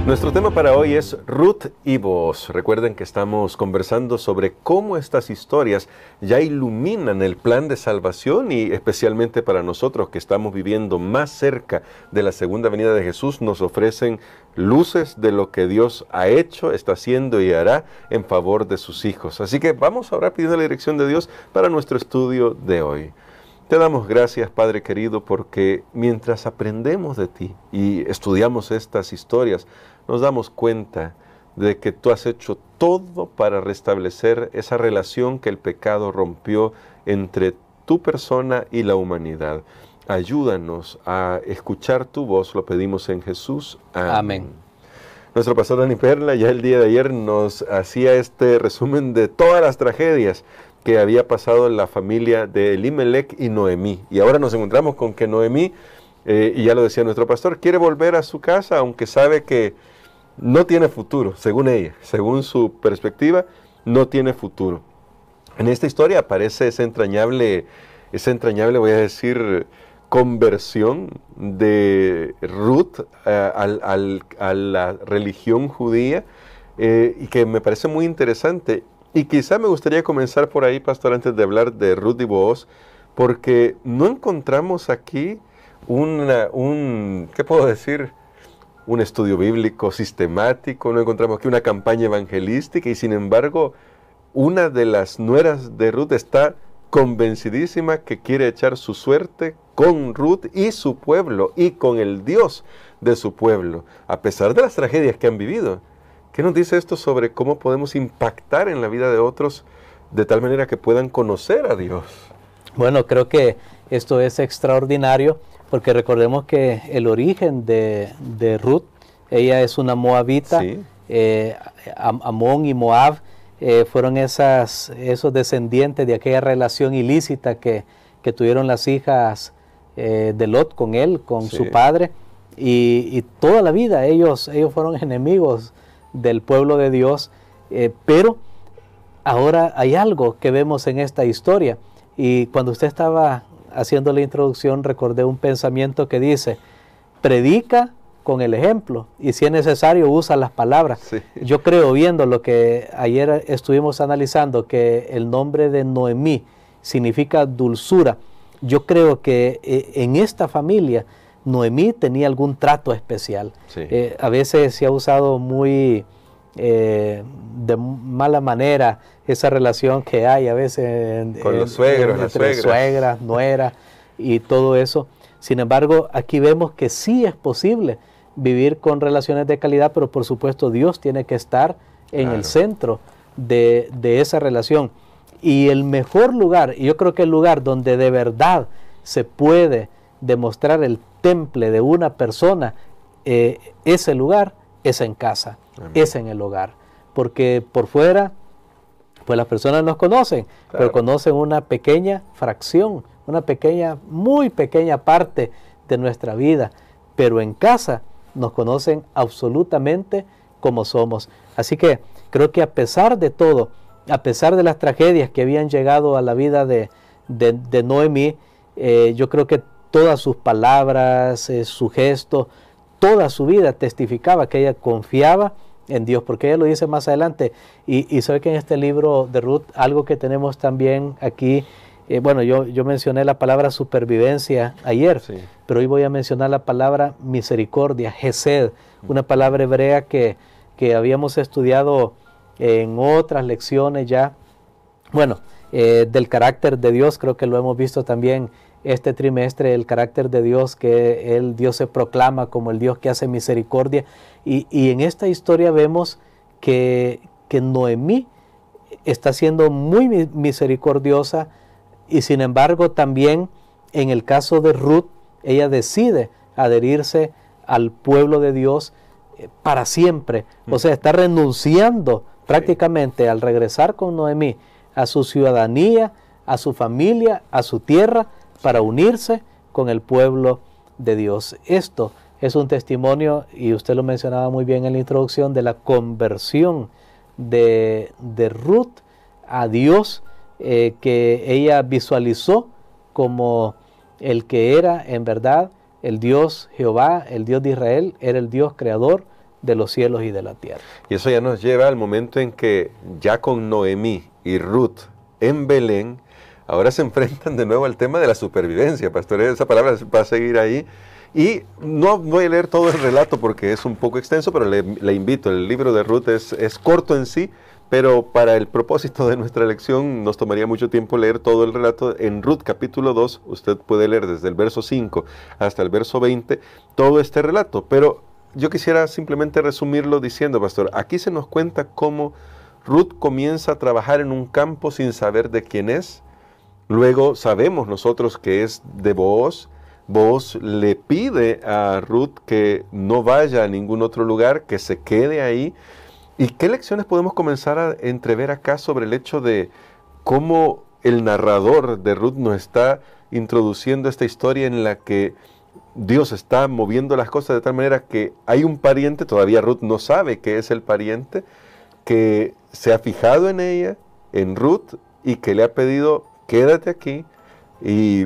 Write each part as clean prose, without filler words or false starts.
Nuestro tema para hoy es Ruth y Booz. Recuerden que estamos conversando sobre cómo estas historias ya iluminan el plan de salvación y especialmente para nosotros que estamos viviendo más cerca de la segunda venida de Jesús, nos ofrecen luces de lo que Dios ha hecho, está haciendo y hará en favor de sus hijos. Así que vamos a orar pidiendo la dirección de Dios para nuestro estudio de hoy. Te damos gracias, Padre querido, porque mientras aprendemos de ti y estudiamos estas historias, nos damos cuenta de que tú has hecho todo para restablecer esa relación que el pecado rompió entre tu persona y la humanidad. Ayúdanos a escuchar tu voz, lo pedimos en Jesús. Amén. Nuestro pastor Dani Perla ya el día de ayer nos hacía este resumen de todas las tragedias que había pasado en la familia de Elimelech y Noemí. Y ahora nos encontramos con que Noemí, y ya lo decía nuestro pastor, quiere volver a su casa, aunque sabe que no tiene futuro, según ella, según su perspectiva, no tiene futuro. En esta historia aparece esa entrañable, voy a decir, conversión de Ruth a la religión judía, y que me parece muy interesante. Y quizá me gustaría comenzar por ahí, pastor, antes de hablar de Ruth y Booz, porque no encontramos aquí ¿qué puedo decir? Un estudio bíblico sistemático, no encontramos aquí una campaña evangelística, y sin embargo, una de las nueras de Ruth está convencidísima que quiere echar su suerte con Ruth y su pueblo, y con el Dios de su pueblo, a pesar de las tragedias que han vivido. ¿Qué nos dice esto sobre cómo podemos impactar en la vida de otros de tal manera que puedan conocer a Dios? Bueno, creo que esto es extraordinario, porque recordemos que el origen de Ruth, ella es una moabita. Sí. Amón y Moab fueron esos descendientes de aquella relación ilícita que tuvieron las hijas de Lot con él, con sí. su padre, y toda la vida ellos fueron enemigos del pueblo de Dios, pero ahora hay algo que vemos en esta historia, y cuando usted estaba haciendo la introducción recordé un pensamiento que dice: predica con el ejemplo, y si es necesario usa las palabras. Sí. Yo creo, viendo lo que ayer estuvimos analizando, que el nombre de Noemí significa dulzura, yo creo que en esta familia Noemí tenía algún trato especial. Sí. A veces se ha usado muy de mala manera esa relación que hay a veces con los suegros, entre suegras, nueras y todo eso. Sin embargo, aquí vemos que sí es posible vivir con relaciones de calidad, pero por supuesto Dios tiene que estar en el centro de esa relación. Y el mejor lugar, y yo creo que el lugar donde de verdad se puede demostrar el temple de una persona, ese lugar es en casa. Amén. Es en el hogar, porque por fuera pues las personas nos conocen, claro, pero conocen una pequeña fracción, una pequeña, muy pequeña parte de nuestra vida, pero en casa nos conocen absolutamente como somos. Así que creo que a pesar de todo, a pesar de las tragedias que habían llegado a la vida de Noemí, yo creo que todas sus palabras, su gesto, toda su vida testificaba que ella confiaba en Dios, porque ella lo dice más adelante. Y sabe que en este libro de Ruth, algo que tenemos también aquí, bueno, yo mencioné la palabra supervivencia ayer, sí, pero hoy voy a mencionar la palabra misericordia, Hesed, una palabra hebrea que habíamos estudiado en otras lecciones ya. Bueno, del carácter de Dios, creo que lo hemos visto también este trimestre, el carácter de Dios, que Dios se proclama como el Dios que hace misericordia, y en esta historia vemos que Noemí está siendo muy misericordiosa, y sin embargo también en el caso de Ruth, ella decide adherirse al pueblo de Dios para siempre, o sea, está renunciando prácticamente al regresar con Noemí a su ciudadanía, a su familia, a su tierra, para unirse con el pueblo de Dios. Esto es un testimonio, y usted lo mencionaba muy bien en la introducción, de la conversión de Ruth a Dios, que ella visualizó como el que era en verdad el Dios Jehová, el Dios de Israel, era el Dios creador de los cielos y de la tierra. Y eso ya nos lleva al momento en que ya con Noemí y Ruth en Belén, ahora se enfrentan de nuevo al tema de la supervivencia, pastor. Esa palabra va a seguir ahí. Y no voy a leer todo el relato porque es un poco extenso, pero le invito. El libro de Ruth es corto en sí, pero para el propósito de nuestra lección nos tomaría mucho tiempo leer todo el relato. En Ruth capítulo 2, usted puede leer desde el verso 5 hasta el verso 20 todo este relato. Pero yo quisiera simplemente resumirlo diciendo, pastor, aquí se nos cuenta cómo Ruth comienza a trabajar en un campo sin saber de quién es. Luego sabemos nosotros que es de Booz. Booz le pide a Ruth que no vaya a ningún otro lugar, que se quede ahí. ¿Y qué lecciones podemos comenzar a entrever acá sobre el hecho de cómo el narrador de Ruth nos está introduciendo esta historia en la que Dios está moviendo las cosas de tal manera que hay un pariente, todavía Ruth no sabe que es el pariente, que se ha fijado en ella, en Ruth, y que le ha pedido, quédate aquí, y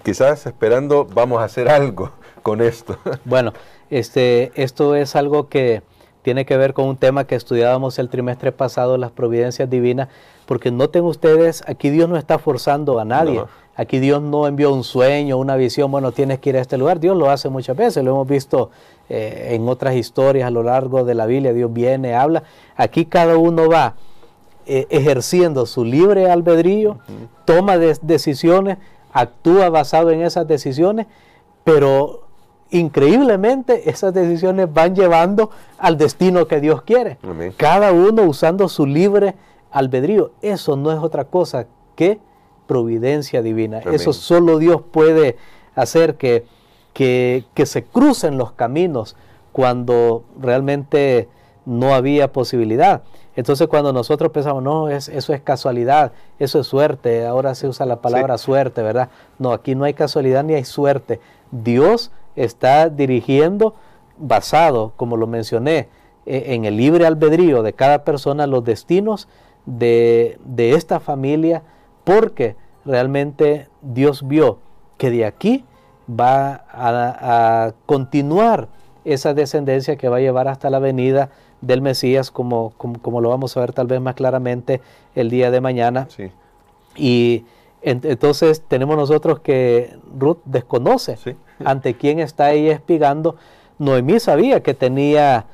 quizás esperando, vamos a hacer algo con esto? Bueno, esto es algo que tiene que ver con un tema que estudiábamos el trimestre pasado, las providencias divinas, porque noten ustedes, aquí Dios no está forzando a nadie. No. Aquí Dios no envió un sueño, una visión, bueno, tienes que ir a este lugar. Dios lo hace muchas veces, lo hemos visto en otras historias a lo largo de la Biblia. Dios viene, habla. Aquí cada uno va ejerciendo su libre albedrío, toma decisiones, actúa basado en esas decisiones, pero increíblemente esas decisiones van llevando al destino que Dios quiere. Amén. Cada uno usando su libre albedrío. Eso no es otra cosa que providencia divina. Amén. Eso solo Dios puede hacer que se crucen los caminos cuando realmente no había posibilidad. Entonces cuando nosotros pensamos, no, eso es casualidad, eso es suerte, ahora se usa la palabra suerte, ¿verdad? No, aquí no hay casualidad ni hay suerte. Dios está dirigiendo basado, como lo mencioné, en el libre albedrío de cada persona los destinos de esta familia, porque realmente Dios vio que de aquí va a continuar esa descendencia que va a llevar hasta la venida del Mesías, como lo vamos a ver tal vez más claramente el día de mañana. Sí. Y entonces tenemos nosotros que Ruth desconoce ante quién está ella espigando. Noemí sabía que tenía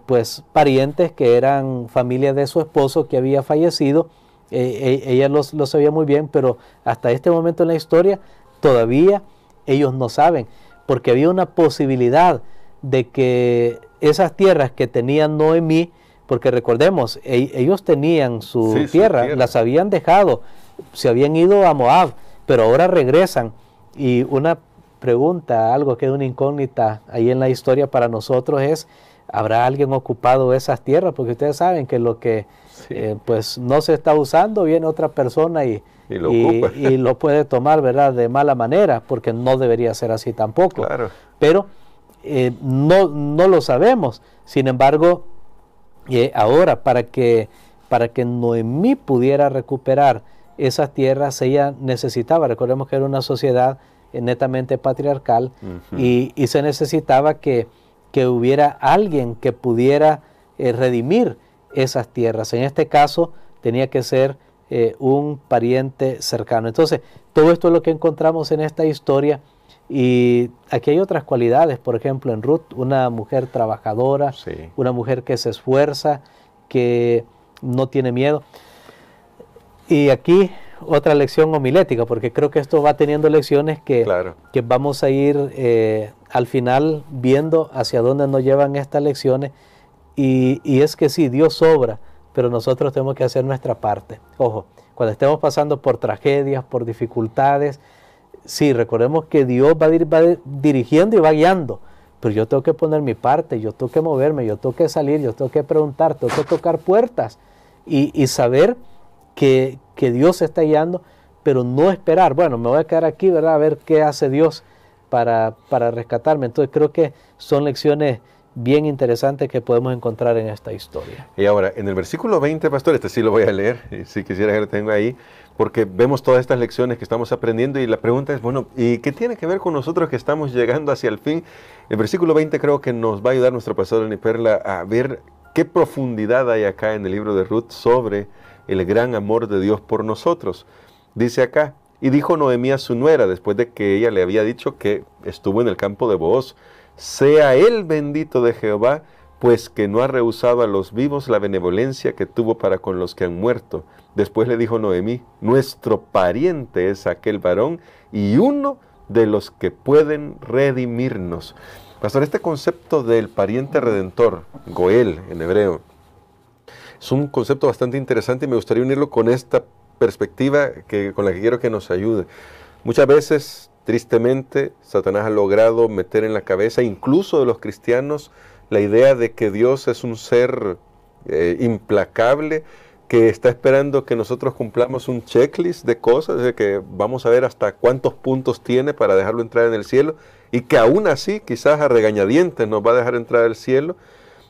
pues parientes que eran familia de su esposo que había fallecido. Ella lo sabía muy bien, pero hasta este momento en la historia todavía ellos no saben, porque había una posibilidad de que esas tierras que tenían Noemí, porque recordemos, ellos tenían su tierra, las habían dejado, se habían ido a Moab, pero ahora regresan. Y una pregunta, algo que es una incógnita ahí en la historia para nosotros es, ¿habrá alguien ocupado esas tierras? Porque ustedes saben que lo que pues no se está usando, viene otra persona y lo puede tomar, ¿verdad?, de mala manera, porque no debería ser así tampoco. Claro. Pero no lo sabemos. Sin embargo, ahora para que Noemí pudiera recuperar esas tierras, ella necesitaba, recordemos que era una sociedad netamente patriarcal, y se necesitaba que hubiera alguien que pudiera redimir esas tierras. En este caso tenía que ser un pariente cercano. Entonces todo esto es lo que encontramos en esta historia. Y aquí hay otras cualidades, por ejemplo en Ruth, una mujer trabajadora, una mujer que se esfuerza, que no tiene miedo. Y aquí otra lección homilética, porque creo que esto va teniendo lecciones que vamos a ir al final viendo hacia dónde nos llevan estas lecciones. Y es que sí, Dios obra, pero nosotros tenemos que hacer nuestra parte. Ojo, cuando estemos pasando por tragedias, por dificultades, sí, recordemos que Dios va dirigiendo y va guiando, pero yo tengo que poner mi parte, yo tengo que moverme, yo tengo que salir, yo tengo que preguntar, tengo que tocar puertas y saber que Dios está guiando, pero no esperar, bueno, me voy a quedar aquí, ¿verdad?, a ver qué hace Dios para rescatarme. Entonces creo que son lecciones bien interesante que podemos encontrar en esta historia. Y ahora, en el versículo 20, pastor, este sí lo voy a leer, si quisiera que lo tengo ahí, porque vemos todas estas lecciones que estamos aprendiendo y la pregunta es, bueno, ¿y qué tiene que ver con nosotros que estamos llegando hacia el fin? El versículo 20 creo que nos va a ayudar nuestro pastor Lenny Perla a ver qué profundidad hay acá en el libro de Ruth sobre el gran amor de Dios por nosotros. Dice acá, y dijo Noemí a su nuera, después de que ella le había dicho que estuvo en el campo de Booz, sea él bendito de Jehová, pues que no ha rehusado a los vivos la benevolencia que tuvo para con los que han muerto. Después le dijo Noemí, nuestro pariente es aquel varón y uno de los que pueden redimirnos. Pastor, este concepto del pariente redentor, Goel en hebreo, es un concepto bastante interesante y me gustaría unirlo con esta perspectiva con la que quiero que nos ayude. Muchas veces, tristemente, Satanás ha logrado meter en la cabeza, incluso de los cristianos, la idea de que Dios es un ser implacable, que está esperando que nosotros cumplamos un checklist de cosas, de que vamos a ver hasta cuántos puntos tiene para dejarlo entrar en el cielo, y que aún así, quizás a regañadientes, nos va a dejar entrar al cielo.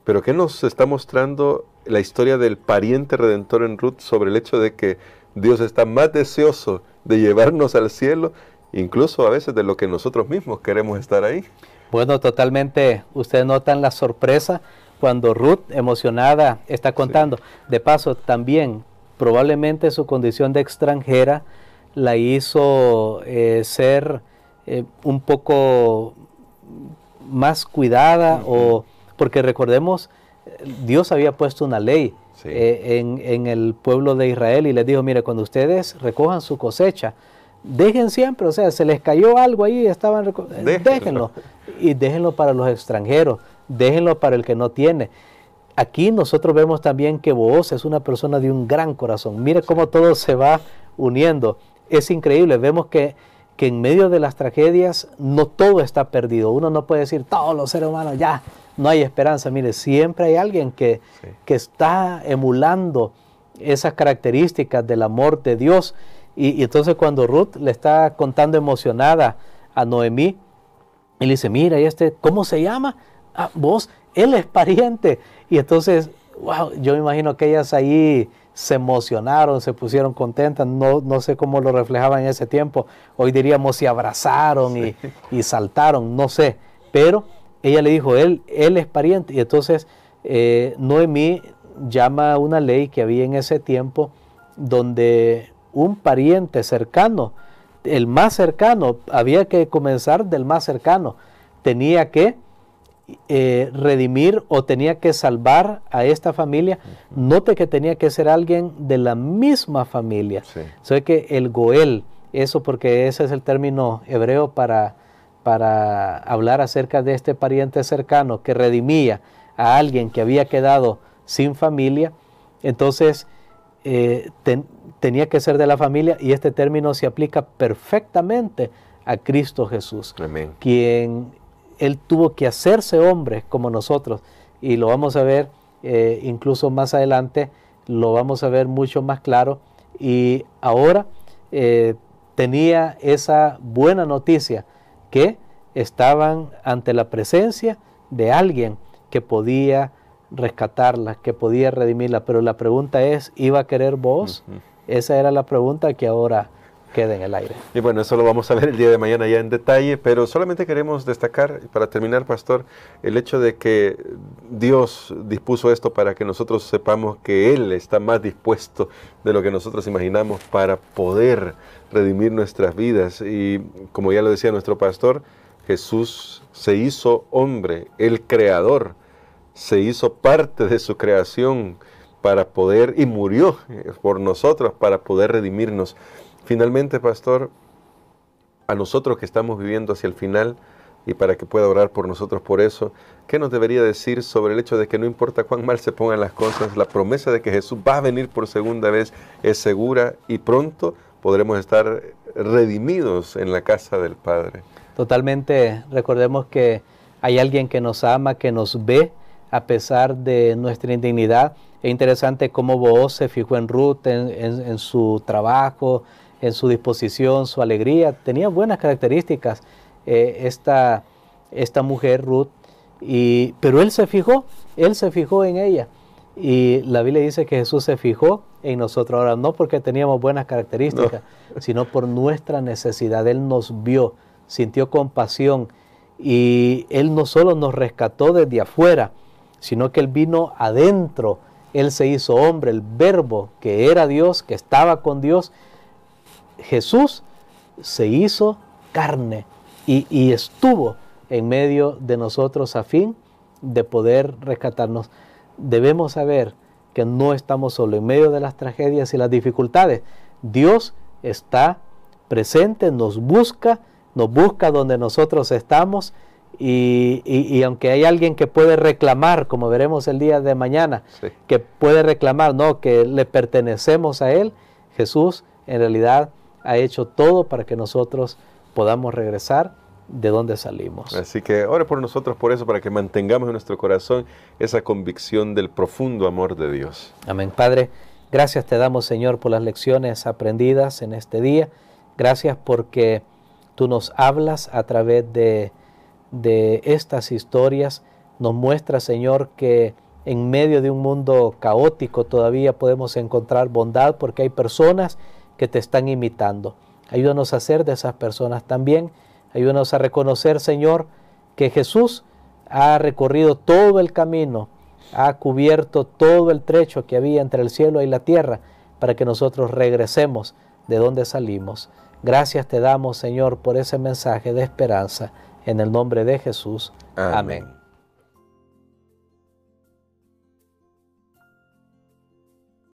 Pero ¿qué nos está mostrando la historia del pariente redentor en Ruth sobre el hecho de que Dios está más deseoso de llevarnos al cielo, incluso a veces de lo que nosotros mismos queremos estar ahí? Bueno, totalmente. Ustedes notan la sorpresa cuando Ruth, emocionada, está contando. Sí. De paso, también, probablemente su condición de extranjera la hizo ser un poco más cuidada, porque recordemos, Dios había puesto una ley en el pueblo de Israel y les dijo, mire, cuando ustedes recojan su cosecha, dejen siempre, o sea, se les cayó algo ahí, déjenlo, y déjenlo para los extranjeros, déjenlo para el que no tiene. Aquí nosotros vemos también que Booz es una persona de un gran corazón. Mire cómo todo se va uniendo. Es increíble, vemos que en medio de las tragedias no todo está perdido. Uno no puede decir, todos los seres humanos ya, no hay esperanza. Mire, siempre hay alguien que está emulando esas características del amor de Dios. Y entonces cuando Ruth le está contando emocionada a Noemí, él dice, mira, ¿y cómo se llama? Ah, Booz, él es pariente. Y entonces, wow, yo me imagino que ellas ahí se emocionaron, se pusieron contentas, no sé cómo lo reflejaban en ese tiempo. Hoy diríamos se abrazaron y saltaron, no sé. Pero ella le dijo, él es pariente. Y entonces Noemí llama a una ley que había en ese tiempo donde un pariente cercano, el más cercano, había que comenzar del más cercano, tenía que redimir o tenía que salvar a esta familia. Note que tenía que ser alguien de la misma familia. Sí. So que el Goel, eso porque ese es el término hebreo para hablar acerca de este pariente cercano que redimía a alguien que había quedado sin familia, entonces tenía que ser de la familia, y este término se aplica perfectamente a Cristo Jesús. Amén. Quien Él tuvo que hacerse hombre como nosotros, y lo vamos a ver incluso más adelante, lo vamos a ver mucho más claro, y ahora tenía esa buena noticia, que estaban ante la presencia de alguien que podía rescatarla, que podía redimirla. Pero la pregunta es, ¿iba a querer Booz? Esa era la pregunta que ahora queda en el aire. Y bueno, eso lo vamos a ver el día de mañana ya en detalle, pero solamente queremos destacar, para terminar, pastor, el hecho de que Dios dispuso esto para que nosotros sepamos que Él está más dispuesto de lo que nosotros imaginamos para poder redimir nuestras vidas. Y como ya lo decía nuestro pastor, Jesús se hizo hombre, el Creador, se hizo parte de su creación para poder, y murió por nosotros para poder redimirnos. Finalmente, pastor, a nosotros que estamos viviendo hacia el final, y para que pueda orar por nosotros por eso, ¿qué nos debería decir sobre el hecho de que no importa cuán mal se pongan las cosas, la promesa de que Jesús va a venir por segunda vez es segura y pronto podremos estar redimidos en la casa del Padre? Totalmente. Recordemos que hay alguien que nos ama, que nos ve a pesar de nuestra indignidad. Es interesante cómo Booz se fijó en Ruth, en su trabajo, en su disposición, su alegría. Tenía buenas características esta mujer, Ruth, Pero él se fijó en ella. Y la Biblia dice que Jesús se fijó en nosotros. Ahora, no porque teníamos buenas características, sino por nuestra necesidad. Él nos vio, sintió compasión, y Él no solo nos rescató desde afuera, sino que Él vino adentro. Él se hizo hombre, el Verbo que era Dios, que estaba con Dios. Jesús se hizo carne y estuvo en medio de nosotros a fin de poder rescatarnos. Debemos saber que no estamos solo en medio de las tragedias y las dificultades. Dios está presente, nos busca donde nosotros estamos, y aunque hay alguien que puede reclamar, como veremos el día de mañana, sí, que puede reclamar, no, que le pertenecemos a Él, Jesús en realidad ha hecho todo para que nosotros podamos regresar de donde salimos. Así que ore por nosotros por eso, para que mantengamos en nuestro corazón esa convicción del profundo amor de Dios. Amén. Padre, gracias te damos, Señor, por las lecciones aprendidas en este día. Gracias porque tú nos hablas a través de estas historias. Nos muestras, Señor, que en medio de un mundo caótico todavía podemos encontrar bondad, porque hay personas que te están imitando. Ayúdanos a ser de esas personas también. Ayúdanos a reconocer, Señor, que Jesús ha recorrido todo el camino, ha cubierto todo el trecho que había entre el cielo y la tierra, para que nosotros regresemos de donde salimos. Gracias te damos, Señor, por ese mensaje de esperanza. En el nombre de Jesús. Amén.